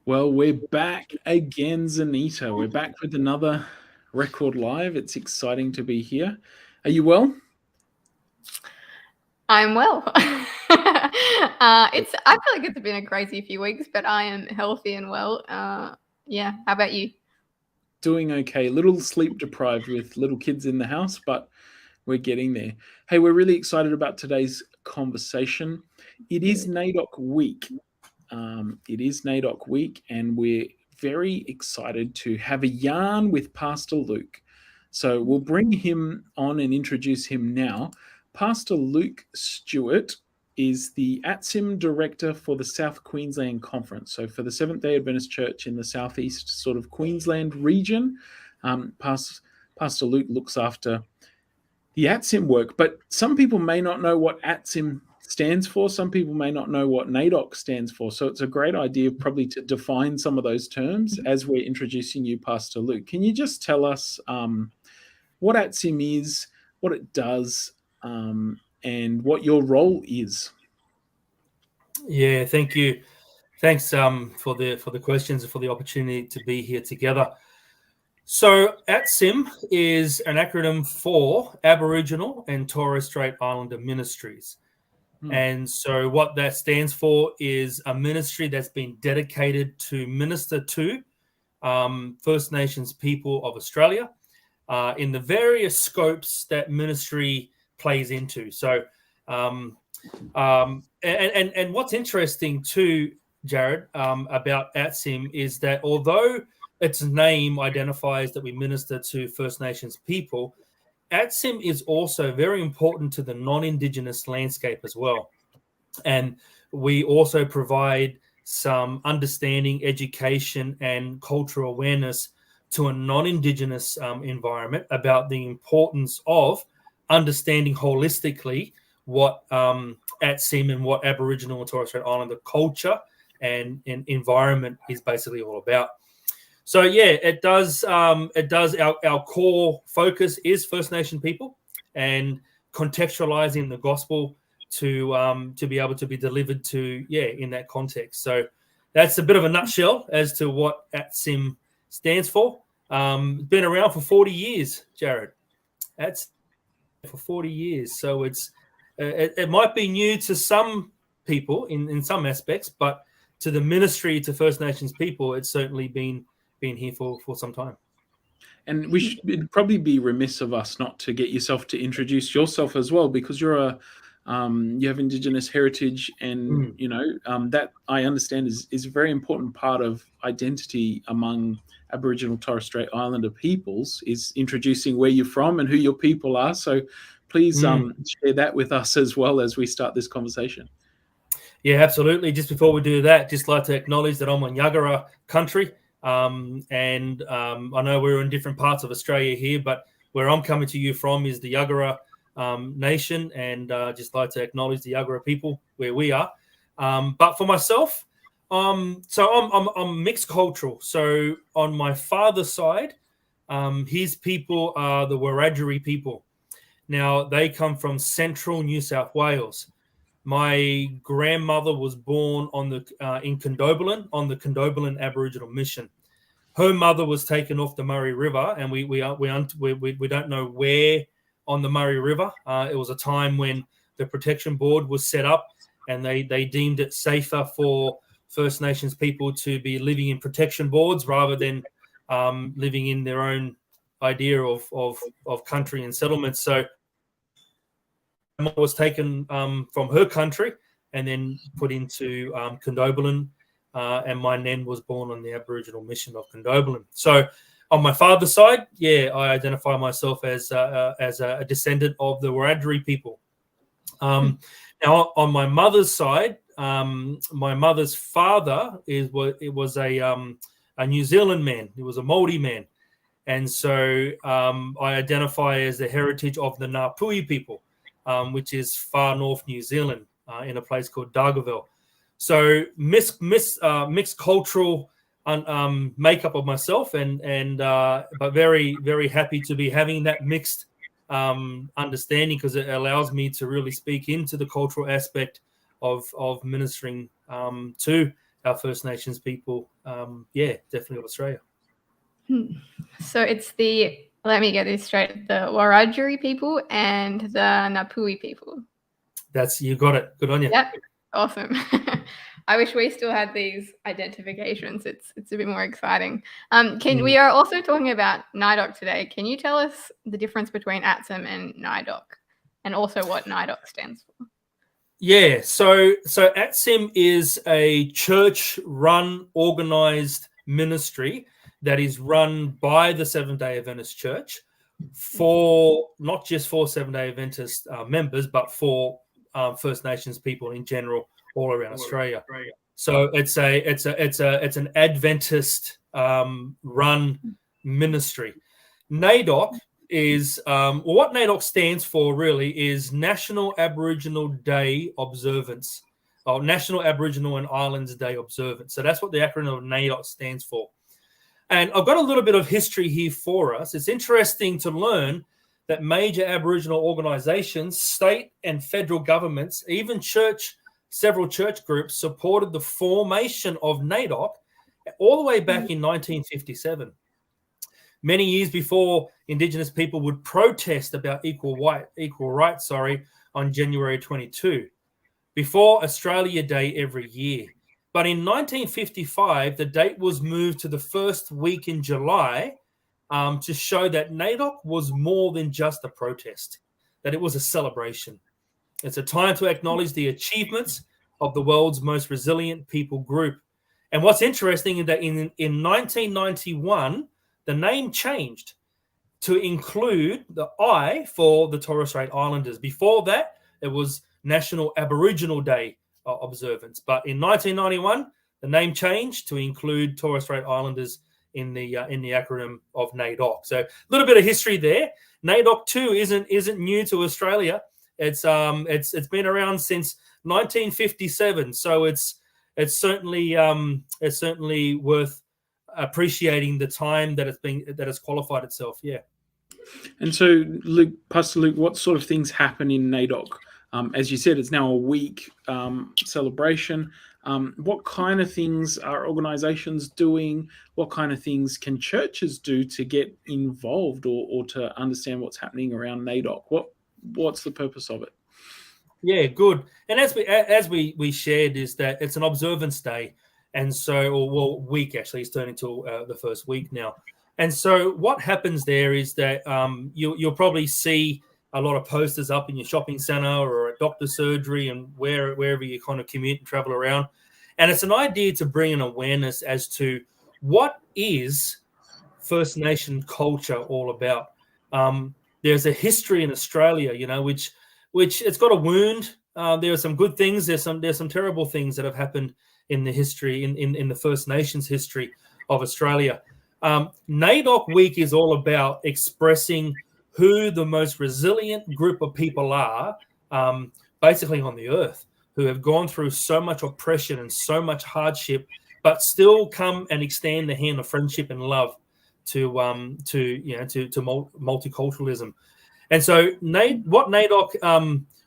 Well, we're back again, Zanita. We're back with another record live. It's exciting to be here. Are you well? I'm well. I feel like it's been a crazy few weeks, but I am healthy and well. Yeah. How about you? Doing okay. A little sleep deprived with little kids in the house, but we're getting there. Hey, we're really excited about today's conversation. It is NAIDOC week. And we're very excited to have a yarn with Pastor Luke. So we'll bring him on and introduce him now. Pastor Luke Stuart is the ATSIM director for the South Queensland Conference. So for the Seventh-day Adventist Church in the southeast sort of Queensland region, Pastor Luke looks after the ATSIM work. But some people may not know what ATSIM stands for. Some people may not know what NAIDOC stands for. So it's a great idea probably to define some of those terms as we're introducing you, Pastor Luke. Can you just tell us what ATSIM is, what it does, and what your role is? Yeah, thank you. Thanks for the questions and for the opportunity to be here together. So ATSIM is an acronym for Aboriginal and Torres Strait Islander Ministries. And so what that stands for is a ministry that's been dedicated to minister to First Nations people of Australia in the various scopes that ministry plays into. So and what's interesting too, Jared, about ATSIM is that although its name identifies that we minister to First Nations people, ATSIM is also very important to the non-Indigenous landscape as well. And we also provide some understanding, education, and cultural awareness to a non-Indigenous environment about the importance of understanding holistically what ATSIM and what Aboriginal and Torres Strait Islander culture and environment is basically all about. So yeah, it does. Our core focus is First Nation people and contextualizing the gospel to be able to be delivered to in that context. So that's a bit of a nutshell as to what ATSIM stands for. It's been around for 40 years, Jared. That's for 40 years. So it might be new to some people in some aspects, but to the ministry to First Nations people, it's certainly been here for some time. And it'd probably be remiss of us not to get yourself to introduce yourself as well, because you're you have Indigenous heritage, and that I understand is a very important part of identity among Aboriginal Torres Strait Islander peoples, is introducing where you're from and who your people are. So please share that with us as well as we start this conversation. Yeah, absolutely. Just before we do that, just like to acknowledge that I'm on Yagara country. And I know we're in different parts of Australia here, but where I'm coming to you from is the Yagara nation, and just like to acknowledge the Yagara people where we are. But for myself, so I'm mixed cultural. So on my father's side, his people are the Wiradjuri people. Now they come from central New South Wales. My grandmother was born in Condobolin on the Condobolin Aboriginal Mission. Her mother was taken off the Murray River, and we don't know where on the Murray River. It was a time when the Protection Board was set up, and they deemed it safer for First Nations people to be living in protection boards rather than living in their own idea of country and settlements. So was taken from her country and then put into Condobolin, and my nan was born on the Aboriginal mission of Condobolin. So on my father's side, I identify myself as a descendant of the Wiradjuri people. Now on my mother's side, my mother's father was a New Zealand man. He was a Māori man, and so I identify as the heritage of the Ngāpuhi people, which is far north New Zealand, in a place called Dargaville. So mixed cultural makeup of myself, but very, very happy to be having that mixed understanding, because it allows me to really speak into the cultural aspect of ministering to our First Nations people, definitely of Australia. So it's let me get this straight, the Wiradjuri people and the Ngāpuhi people. You got it. Good on you. Yep. Awesome. I wish we still had these identifications. It's a bit more exciting. We are also talking about NAIDOC today. Can you tell us the difference between ATSIM and NAIDOC, and also what NAIDOC stands for? Yeah, so ATSIM is a church-run, organized ministry that is run by the Seventh-day Adventist Church for not just for Seventh-day Adventist members, but for First Nations people in general all around Australia. So it's an Adventist run ministry. NAIDOC is what NAIDOC stands for really is National Aboriginal Day Observance, or National Aboriginal and Islands Day Observance. So that's what the acronym of NAIDOC stands for. And I've got a little bit of history here for us. It's interesting to learn that major Aboriginal organizations, state and federal governments, even several church groups supported the formation of NAIDOC all the way back in 1957. Many years before Indigenous people would protest about equal rights on January 22, before Australia Day every year. But in 1955, the date was moved to the first week in July to show that NAIDOC was more than just a protest, that it was a celebration. It's a time to acknowledge the achievements of the world's most resilient people group. And what's interesting is that in 1991, the name changed to include the I for the Torres Strait Islanders. Before that, it was National Aboriginal Day observance. But in 1991, the name changed to include Torres Strait Islanders in the acronym of NAIDOC. So a little bit of history there. NAIDOC too isn't new to Australia. It's been around since 1957. So it's certainly worth appreciating the time that it's qualified itself. Yeah. And so, Luke, Pastor Luke, what sort of things happen in NAIDOC? As you said, it's now a week celebration. What kind of things are organizations doing? What kind of things can churches do to get involved or to understand what's happening around NAIDOC? What's the purpose of it? Yeah, good. And as we shared, is that it's an observance day, and so week actually is turning to the first week now. And so what happens there is that you'll probably see a lot of posters up in your shopping center or at doctor's surgery and wherever you kind of commute and travel around. And it's an idea to bring an awareness as to what is First Nation culture all about. There's a history in Australia, which it's got a wound. There are some good things. There's some terrible things that have happened in the history, in the First Nations history of Australia. NAIDOC Week is all about expressing who the most resilient group of people are, basically on the earth, who have gone through so much oppression and so much hardship, but still come and extend the hand of friendship and love to multiculturalism. And so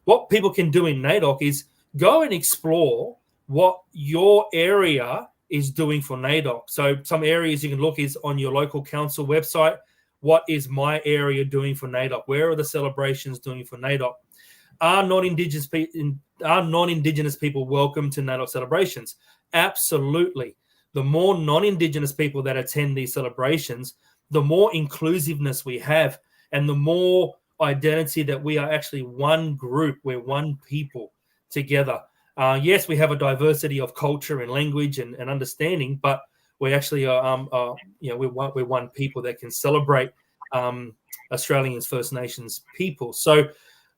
what people can do in NAIDOC is go and explore what your area is doing for NAIDOC. So some areas you can look is on your local council website. What is my area doing for NAIDOC? Where are the celebrations doing for NAIDOC? Are non-Indigenous people welcome to NAIDOC celebrations? Absolutely. The more non-Indigenous people that attend these celebrations, the more inclusiveness we have, and the more identity that we are actually one group, we're one people together. Yes, we have a diversity of culture and language and understanding, but we actually are we're one people that can celebrate Australians, First Nations people. So,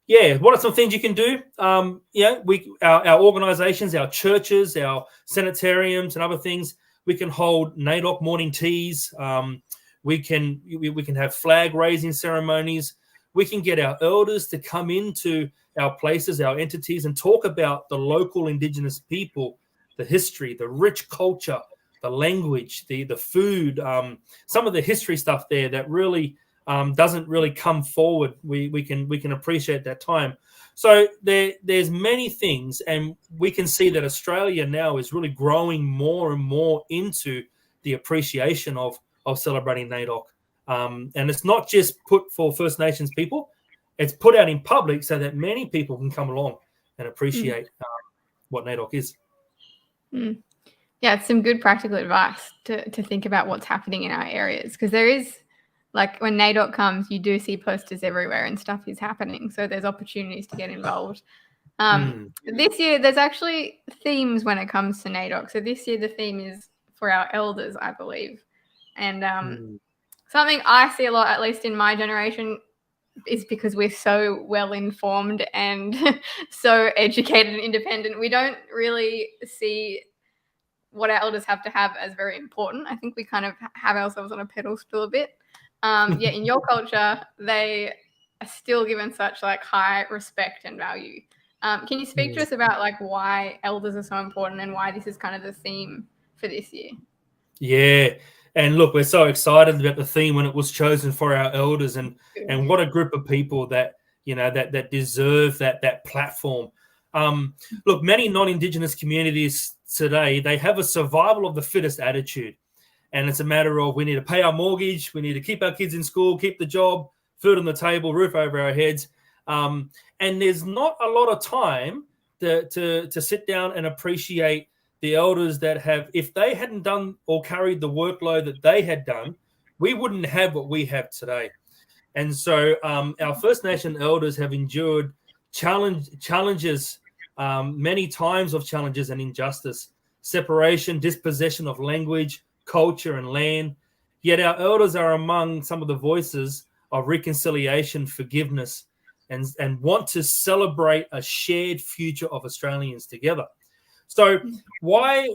yeah, what are some things you can do? Our organisations, our churches, our sanitariums, and other things. We can hold NAIDOC morning teas. We can have flag raising ceremonies. We can get our elders to come into our places, our entities, and talk about the local Indigenous people, the history, the rich culture, the language, the food, some of the history stuff there that really doesn't really come forward, we can appreciate that time. So there's many things, and we can see that Australia now is really growing more and more into the appreciation of celebrating NAIDOC. And it's not just put for First Nations people, it's put out in public so that many people can come along and appreciate what NAIDOC is. Yeah, it's some good practical advice to think about what's happening in our areas, because there is, like, when NAIDOC comes, you do see posters everywhere and stuff is happening. So there's opportunities to get involved. This year, there's actually themes when it comes to NAIDOC. So this year, the theme is for our elders, I believe. And something I see a lot, at least in my generation, is because we're so well informed and so educated and independent. We don't really see what our elders have to have as very important. I think we kind of have ourselves on a pedestal a bit. In your culture, they are still given such like high respect and value. Can you speak to us about like why elders are so important and why this is kind of the theme for this year? Yeah. And look, we're so excited about the theme when it was chosen for our elders, and what a group of people that, you know, that deserve that platform. Look, many non-Indigenous communities today, they have a survival of the fittest attitude. And it's a matter of, we need to pay our mortgage, we need to keep our kids in school, keep the job, food on the table, roof over our heads. And there's not a lot of time to sit down and appreciate the elders that have, if they hadn't done or carried the workload that they had done, we wouldn't have what we have today. And so our First Nation elders have endured challenges, many times of challenges and injustice, separation, dispossession of language, culture, and land. Yet our elders are among some of the voices of reconciliation, forgiveness, and want to celebrate a shared future of Australians together. So why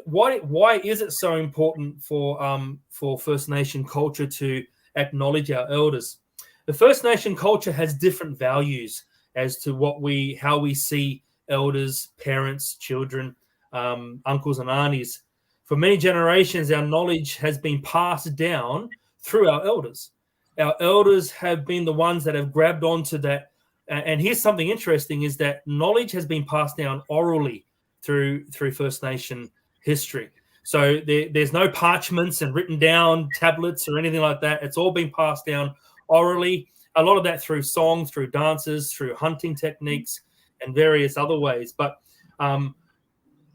is it so important for First Nation culture to acknowledge our elders? The First Nation culture has different values as to how we see elders, parents, children, uncles and aunties. For many generations, our knowledge has been passed down through our elders. Our elders have been the ones that have grabbed onto that. And here's something interesting, is that knowledge has been passed down orally through First Nation history. So there's no parchments and written down tablets or anything like that. It's all been passed down orally. A lot of that through song, through dances, through hunting techniques, and various other ways. But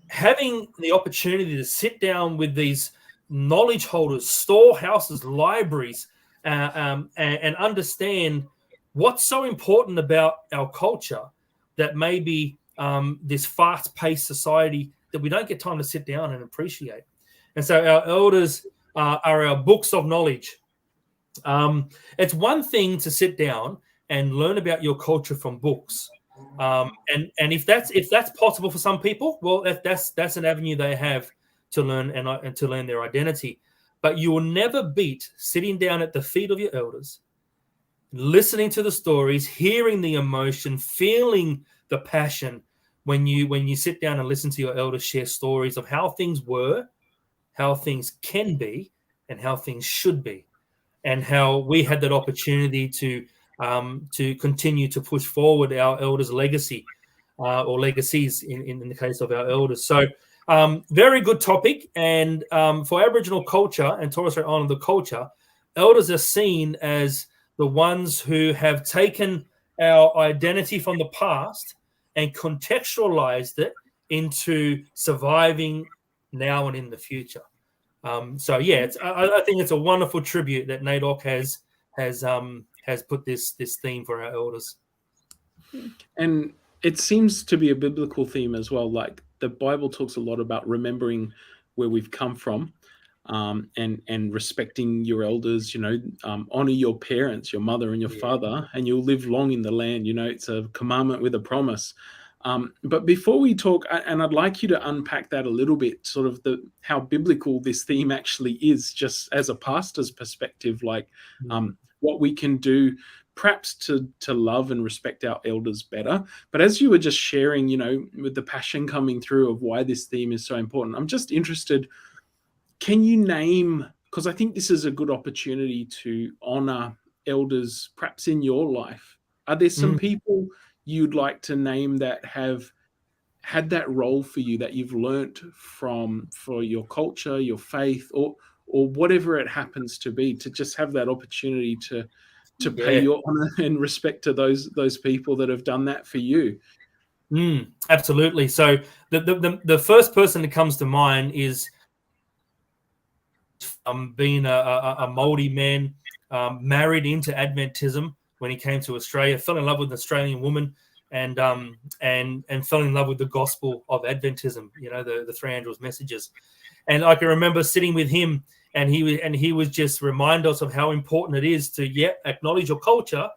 having the opportunity to sit down with these knowledge holders, storehouses, libraries, and understand what's so important about our culture, that maybe this fast-paced society, that we don't get time to sit down and appreciate. And so our elders are our books of knowledge. It's one thing to sit down and learn about your culture from books. And if that's possible for some people, well, that's an avenue they have to learn and to learn their identity. But you will never beat sitting down at the feet of your elders, listening to the stories, hearing the emotion, feeling the passion when you sit down and listen to your elders share stories of how things were, how things can be, and how things should be, and how we had that opportunity to continue to push forward our elders' legacy, or legacies in the case of our elders. So very good topic. And for Aboriginal culture and Torres Strait Islander culture, elders are seen as the ones who have taken our identity from the past and contextualized it into surviving now and in the future. So yeah, I think it's a wonderful tribute that NAIDOC has put this theme for our elders. And it seems to be a biblical theme as well. Like the Bible talks a lot about remembering where we've come from, and respecting your elders, honor your parents, your mother and your father, and you'll live long in the land. It's a commandment with a promise. But before we talk, and I'd like you to unpack that a little bit, sort of how biblical this theme actually is, just as a pastor's perspective, like what we can do perhaps to love and respect our elders better. But as you were just sharing, with the passion coming through of why this theme is so important, I'm just interested, can you name, because I think this is a good opportunity to honor elders perhaps in your life? Are there some people you'd like to name that have had that role for you that you've learnt from, for your culture, your faith, or whatever it happens to be, to just have that opportunity to pay your honor and respect to those people that have done that for you? Absolutely. So the first person that comes to mind is being a Maori man, married into Adventism when he came to Australia, fell in love with an Australian woman, and fell in love with the gospel of Adventism, the three angels' messages. And I can remember sitting with him, and he was just remind us of how important it is to acknowledge your culture,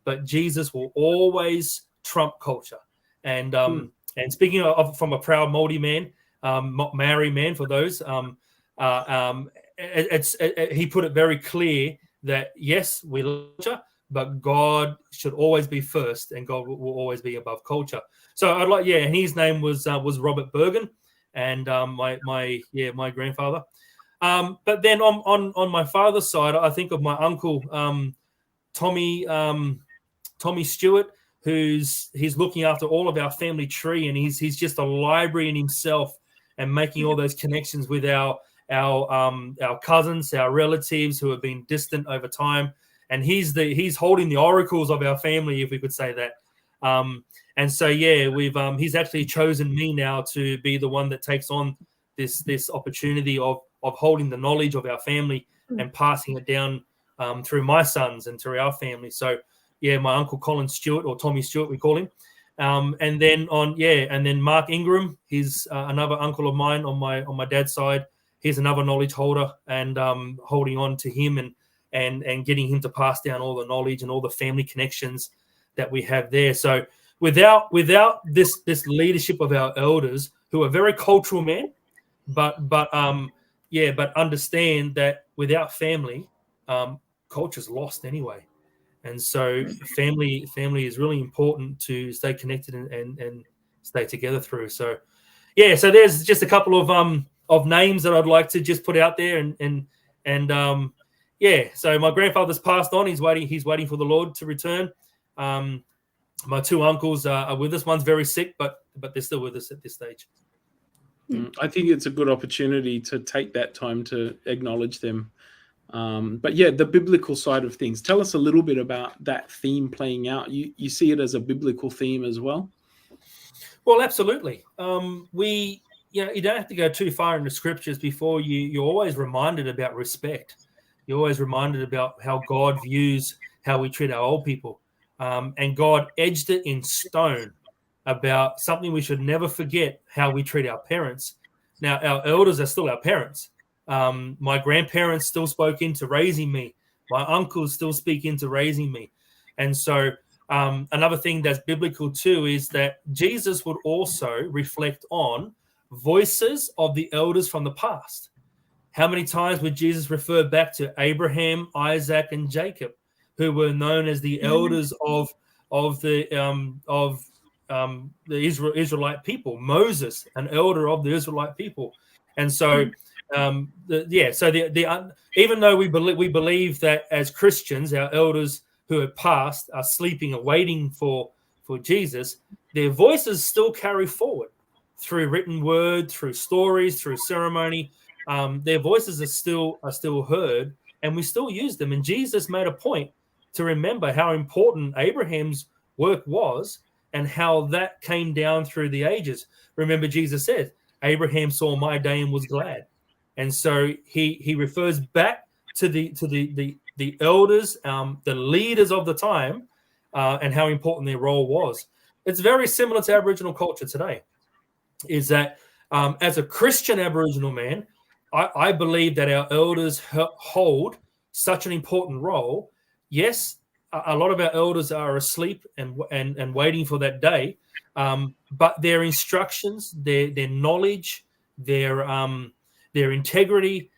but Jesus will always trump culture. And speaking of from a proud Māori man, Maori man for those, he put it very clear that yes, we love culture, but God should always be first, and God will always be above culture. So I'd like, and his name was Robert Bergen, and my grandfather. But then on my father's side, I think of my uncle Tommy Stuart, he's looking after all of our family tree, and he's just a library in himself, and making all those connections with our cousins, our relatives who have been distant over time. And he's holding the oracles of our family, if we could say that. And so he's actually chosen me now to be the one that takes on this opportunity of holding the knowledge of our family and passing it down through my sons and through our family. So my uncle Colin Stewart, or Tommy Stewart we call him. And then Mark Ingram, he's another uncle of mine on my dad's side. He's another knowledge holder, and holding on to him and getting him to pass down all the knowledge and all the family connections that we have there. So without this leadership of our elders, who are very cultural men, but understand that without family, culture's lost anyway. And so family is really important to stay connected and stay together through. So so there's just a couple of names that I'd like to just put out there, so my grandfather's passed on. He's waiting for the Lord to return. My two uncles are with us. One's very sick, but they're still with us at this stage. I think it's a good opportunity to take that time to acknowledge them. But the biblical side of things. Tell us a little bit about that theme playing out. You see it as a biblical theme as well? Well, absolutely. You don't have to go too far in the scriptures before you're always reminded about respect. You're always reminded about how God views how we treat our old people. And God edged it in stone about something we should never forget, how we treat our parents. Now, our elders are still our parents. My grandparents still spoke into raising me. My uncles still speak into raising me. And so another thing that's biblical too is that Jesus would also reflect on voices of the elders from the past. How many times would Jesus refer back to Abraham, Isaac, and Jacob, who were known as the elders of the Israelite people? Moses, an elder of the Israelite people. And so even though we believe that as Christians, our elders who have passed are sleeping and waiting for Jesus, their voices still carry forward through written word, through stories, through ceremony. Their voices are still heard, and we still use them. And Jesus made a point to remember how important Abraham's work was and how that came down through the ages. Remember, Jesus said, Abraham saw my day and was glad. And so he refers back to the elders, the leaders of the time, and how important their role was. It's very similar to Aboriginal culture today. Is that as a Christian Aboriginal man, I believe that our elders hold such an important role. Yes, a lot of our elders are asleep and waiting for that day, but their instructions, their knowledge, their integrity,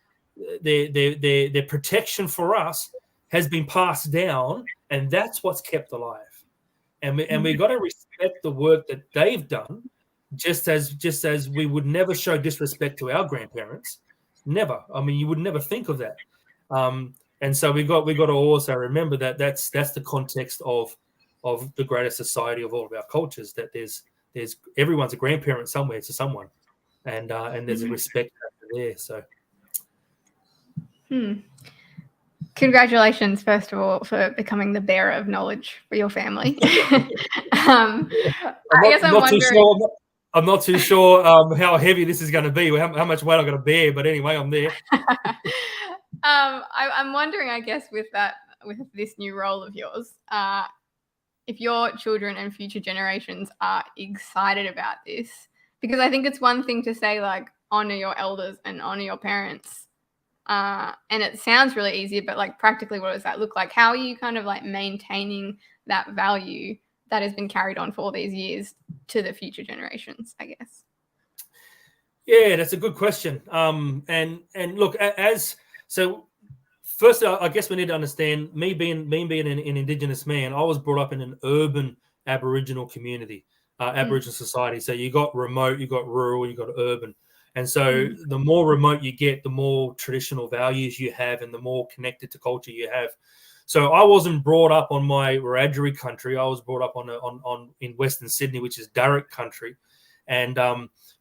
their protection for us has been passed down, and that's what's kept alive. And we've got to respect the work that they've done, just as we would never show disrespect to our grandparents. Never. I mean, you would never think of that. And so we got to also remember that that's the context of the greater society of all of our cultures, that there's everyone's a grandparent somewhere to someone, and there's a respect there. So Congratulations, first of all, for becoming the bearer of knowledge for your family. I'm not too sure how heavy this is going to be, how much weight I'm going to bear, but anyway, I'm there. I'm wondering, I guess, with this new role of yours, if your children and future generations are excited about this, because I think it's one thing to say, like, honor your elders and honor your parents. And it sounds really easy, but like practically, what does that look like? How are you kind of like maintaining that value that has been carried on for all these years to the future generations, I guess? Yeah, that's a good question. And look, first, I guess we need to understand, me being an Indigenous man, I was brought up in an urban Aboriginal community, Aboriginal society. So you got remote, you got rural, you got urban. And so the more remote you get, the more traditional values you have and the more connected to culture you have. So I wasn't brought up on my Wiradjuri country. I was brought up in Western Sydney, which is Darug country. And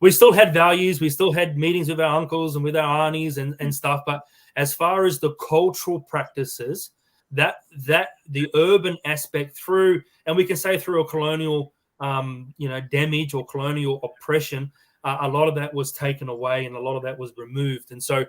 we still had values. We still had meetings with our uncles and with our aunties and stuff. But as far as the cultural practices, that the urban aspect through, and we can say through a colonial damage or colonial oppression, a lot of that was taken away and a lot of that was removed. And so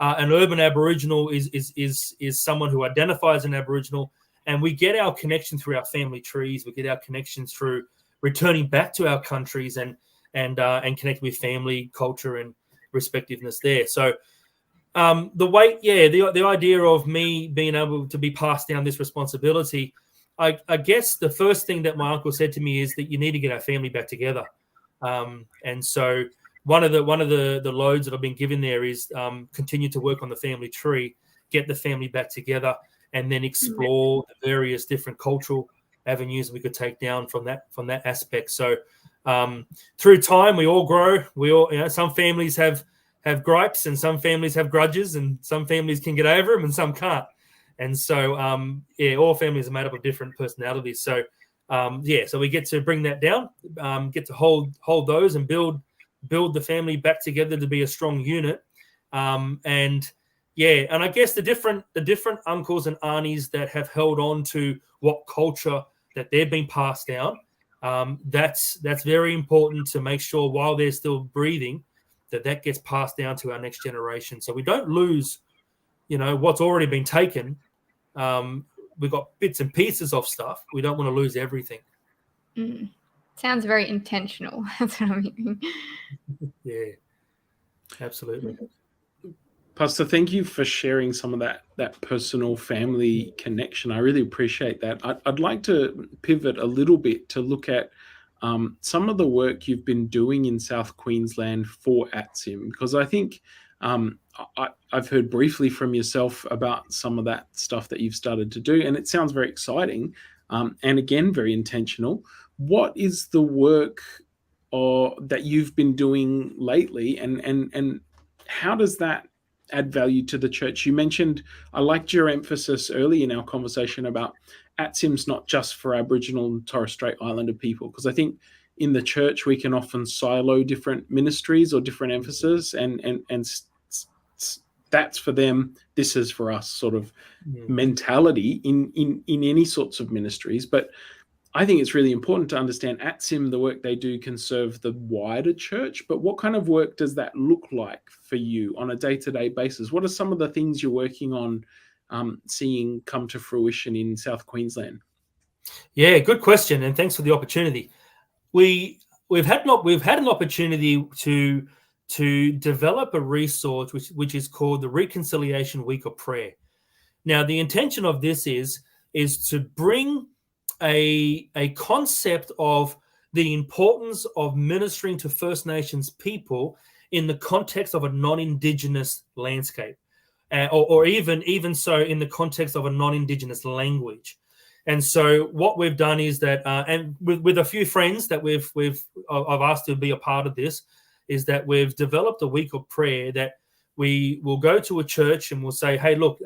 an urban Aboriginal is someone who identifies an Aboriginal, and we get our connection through our family trees. We get our connection through returning back to our countries and connect with family, culture, and respectiveness there. So the idea of me being able to be passed down this responsibility, I guess the first thing that my uncle said to me is that you need to get our family back together. And so one of the loads that I've been given there is continue to work on the family tree, get the family back together, and then explore the various different cultural avenues we could take down from that aspect. So through time, we all grow. We all, some families have gripes, and some families have grudges, and some families can get over them, and some can't. And so all families are made up of different personalities. So so we get to bring that down, get to hold those and build the family back together to be a strong unit. And I guess the different uncles and aunties that have held on to what culture that they've been passed down, that's very important to make sure while they're still breathing that gets passed down to our next generation, so we don't lose what's already been taken. We've got bits and pieces of stuff. We don't want to lose everything. Sounds very intentional. That's what I'm hearing. Yeah, absolutely. Pastor, thank you for sharing some of that personal family connection. I really appreciate that. I'd like to pivot a little bit to look at some of the work you've been doing in South Queensland for ATSIM, because I think I've heard briefly from yourself about some of that stuff that you've started to do, and it sounds very exciting, and again, very intentional. What is the work that you've been doing lately, and how does that add value to the church? You mentioned, I liked your emphasis early in our conversation about ATSIM's not just for Aboriginal and Torres Strait Islander people, because I think in the church we can often silo different ministries or different emphasis, and that's for them, this is for us sort of mentality in any sorts of ministries. But I think it's really important to understand ATSIM, the work they do can serve the wider church, but what kind of work does that look like for you on a day-to-day basis? What are some of the things you're working on seeing come to fruition in South Queensland? Yeah, good question, and thanks for the opportunity. We've had an opportunity to develop a resource which is called the Reconciliation Week of Prayer. Now, the intention of this is to bring a concept of the importance of ministering to First Nations people in the context of a non-Indigenous landscape, or even so in the context of a non-Indigenous language. And so what we've done is that, and with a few friends that I've asked to be a part of this, is that we've developed a week of prayer that we will go to a church and we'll say, hey, look,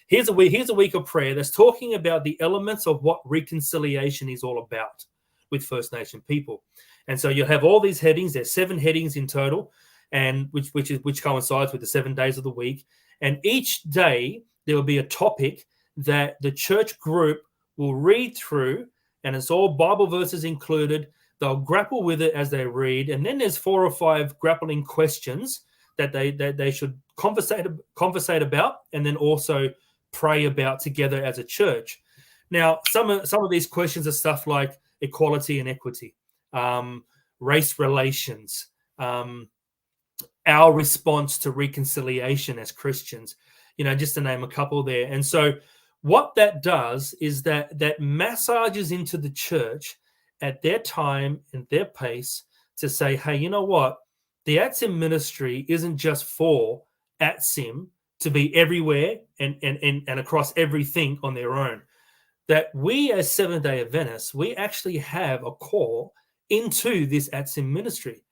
here's a week of prayer that's talking about the elements of what reconciliation is all about with First Nation people. And so you'll have all these headings. There's 7 headings in total, and which coincides with the 7 days of the week. And each day there will be a topic that the church group will read through, and it's all Bible verses included. They'll grapple with it as they read, and then there's 4 or 5 grappling questions that they should conversate about, and then also pray about together as a church. Now, some of these questions are stuff like equality and equity, race relations, our response to reconciliation as Christians, just to name a couple there. And so what that does is that massages into the church at their time and their pace to say, hey, you know what? The ATSIM ministry isn't just for ATSIM to be everywhere and across everything on their own. That we as Seventh-day Adventists, we actually have a call into this ATSIM ministry.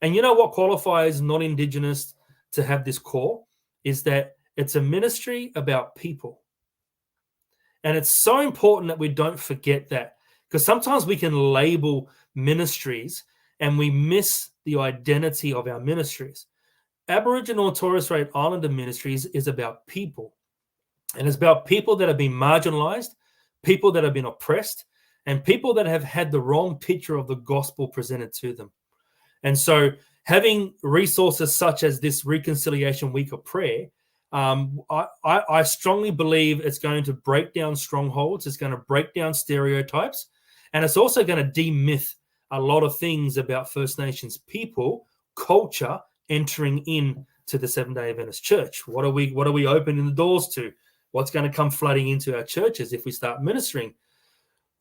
And you know what qualifies non-Indigenous to have this call? Is that it's a ministry about people. And it's so important that we don't forget that, because sometimes we can label ministries and we miss the identity of our ministries. Aboriginal and Torres Strait Islander Ministries is about people. And it's about people that have been marginalized, people that have been oppressed, and people that have had the wrong picture of the gospel presented to them. And so having resources such as this Reconciliation Week of Prayer, I strongly believe it's going to break down strongholds, it's going to break down stereotypes, and it's also going to demyth a lot of things about First Nations people, culture, entering in to the Seventh-day Adventist Church. What are we opening the doors to? What's going to come flooding into our churches if we start ministering?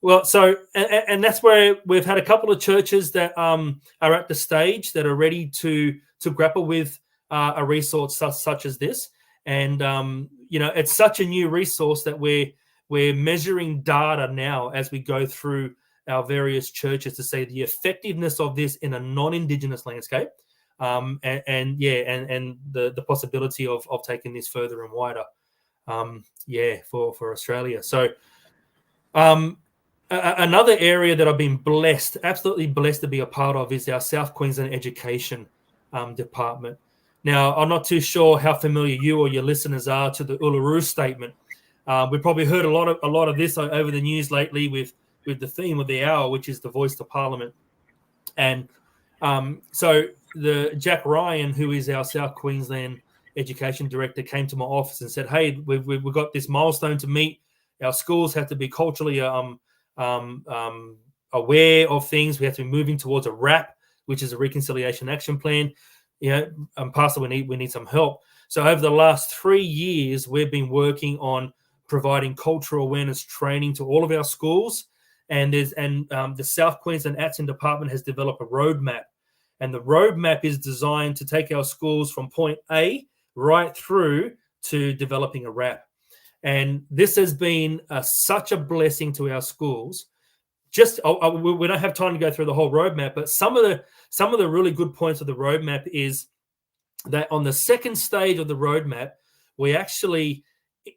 Well, so and that's where we've had a couple of churches that are at the stage that are ready to grapple with a resource such as this. And it's such a new resource that we're measuring data now as we go through our various churches to say the effectiveness of this in a non-Indigenous landscape, and the possibility of taking this further and wider, for Australia. So another area that I've been absolutely blessed to be a part of is our South Queensland Education Department. Now, I'm not too sure how familiar you or your listeners are to the Uluru Statement. We've probably heard a lot of this over the news lately with the theme of the hour, which is the voice to Parliament. And so the Jack Ryan, who is our South Queensland Education Director, came to my office and said, hey, we've got this milestone to meet. Our schools have to be culturally aware of things. We have to be moving towards a RAP, which is a Reconciliation Action Plan. Pastor, we need some help. So over the last 3 years, we've been working on providing cultural awareness training to all of our schools. And the South Queensland ATSIM department has developed a roadmap. And the roadmap is designed to take our schools from point A right through to developing a RAP. And this has been such a blessing to our schools. We don't have time to go through the whole roadmap, but some of the really good points of the roadmap is that on the second stage of the roadmap, we actually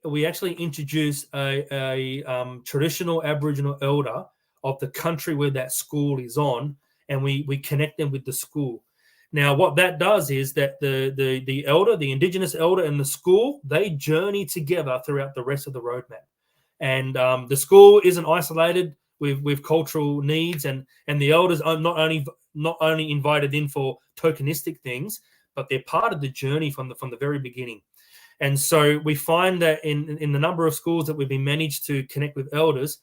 introduce a traditional Aboriginal elder of the country where that school is on, and we connect them with the school. Now, what that does is that the elder, the Indigenous elder, and the school, they journey together throughout the rest of the roadmap. And the school isn't isolated with cultural needs, and the elders are not only invited in for tokenistic things, but they're part of the journey from the very beginning. And so we find that in the number of schools that we've been managed to connect with elders,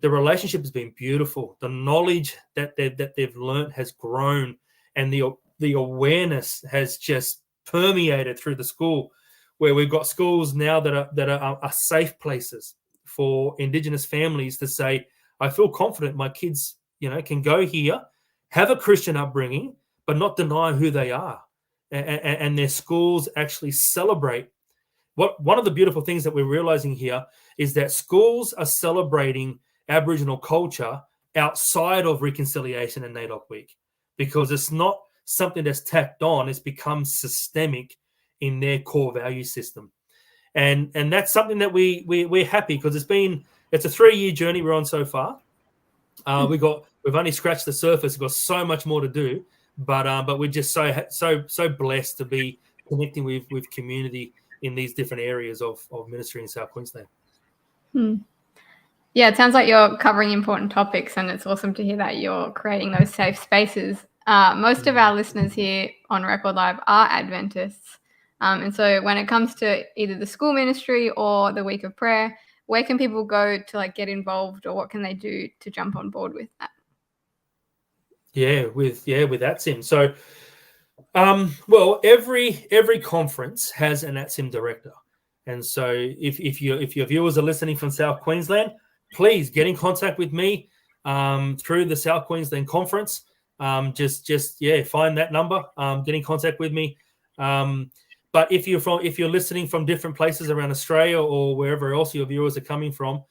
the relationship has been beautiful. The knowledge that they've learned has grown, and the awareness has just permeated through the school, where we've got schools now that are safe places for Indigenous families to say, I feel confident my kids, can go here, have a Christian upbringing, but not deny who they are. And their schools actually celebrate. One of the beautiful things that we're realizing here is that schools are celebrating Aboriginal culture outside of Reconciliation and NAIDOC Week, because it's not something that's tacked on. It's become systemic in their core value system. And that's something that we're happy, because it's a 3-year journey we're on so far. We've only scratched the surface. We've got so much more to do, but we're just so blessed to be connecting with community in these different areas of ministry in South Queensland. Yeah, it sounds like you're covering important topics, and it's awesome to hear that you're creating those safe spaces. Most of our listeners here on Record Live are Adventists. And so when it comes to either the school ministry or the week of prayer, where can people go to like get involved, or what can they do to jump on board with that? With ATSIM. So, well, every conference has an ATSIM director, and so if your viewers are listening from South Queensland, please get in contact with me through the South Queensland conference. Just find that number. Get in contact with me. But if you're listening from different places around Australia or wherever else your viewers are coming from,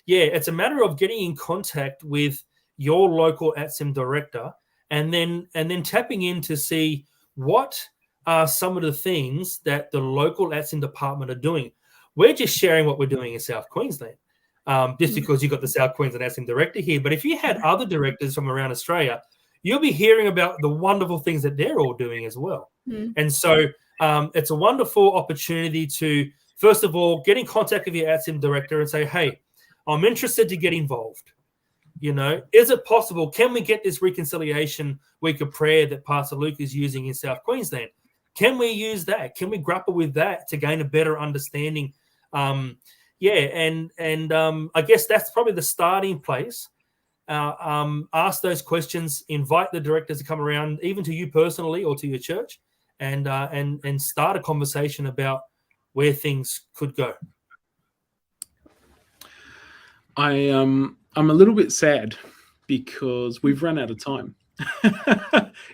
it's a matter of getting in contact with your local ATSIM director, and then tapping in to see what are some of the things that the local ATSIM department are doing. We're just sharing what we're doing in South Queensland, just because you've got the South Queensland ATSIM director here. But if you had other directors from around Australia, you'll be hearing about the wonderful things that they're all doing as well. And so it's a wonderful opportunity to, first of all, get in contact with your ATSIM director and say, hey, I'm interested to get involved. Is it possible? Can we get this reconciliation week of prayer that Pastor Luke is using in South Queensland? Can we use that? Can we grapple with that to gain a better understanding? I guess that's probably the starting place. Ask those questions, invite the directors to come around, even to you personally or to your church, and start a conversation about where things could go. I'm a little bit sad because we've run out of time.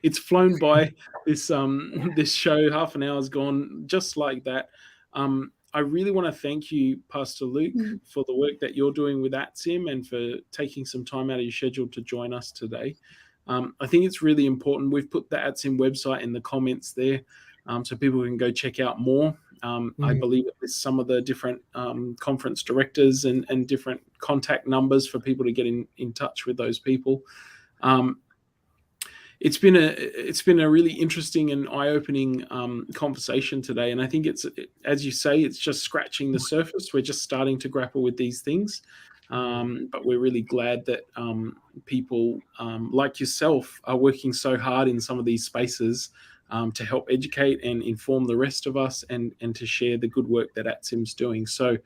It's flown by. This show, half an hour's gone just like that. I really want to thank you, Pastor Luke, for the work that you're doing with ATSIM and for taking some time out of your schedule to join us today. I think it's really important. We've put the ATSIM website in the comments there, so people can go check out more. I believe there's some of the different conference directors and different contact numbers for people to get in touch with those people. It's been a really interesting and eye-opening conversation today, and I think as you say, it's just scratching the surface. We're just starting to grapple with these things, but we're really glad that people like yourself are working so hard in some of these spaces to help educate and inform the rest of us, and to share the good work that ATSIM's doing. So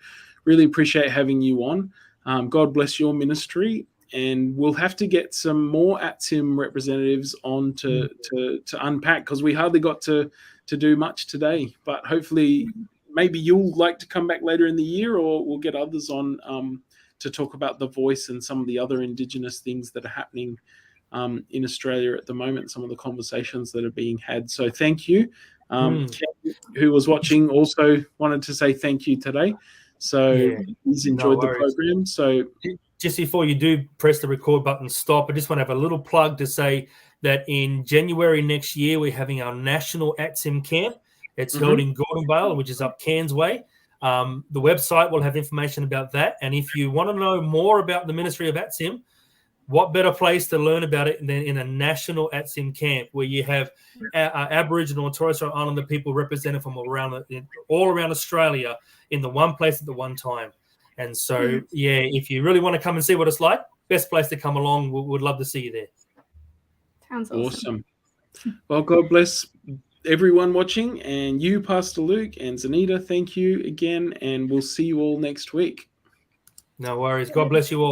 really appreciate having you on. God bless your ministry, and we'll have to get some more ATSIM representatives on to unpack, because we hardly got to do much today. But hopefully maybe you'll like to come back later in the year, or we'll get others on to talk about the voice and some of the other Indigenous things that are happening in Australia at the moment, some of the conversations that are being had. So thank you. Ken, who was watching, also wanted to say thank you today. So he's enjoyed the program. So just before you do press the record button, stop. I just want to have a little plug to say that in January next year, we're having our national ATSIM camp. It's held in Gordonvale, which is up Cairns Way. The website will have information about that. And if you want to know more about the Ministry of ATSIM, what better place to learn about it than in a national ATSIM camp, where you have Aboriginal and Torres Strait Islander people represented from all around Australia in the one place at the one time. And so, if you really want to come and see what it's like, best place to come along. We'd love to see you there. Sounds awesome. Well, God bless everyone watching, and you, Pastor Luke and Zanita, thank you again, and we'll see you all next week. No worries. God bless you all.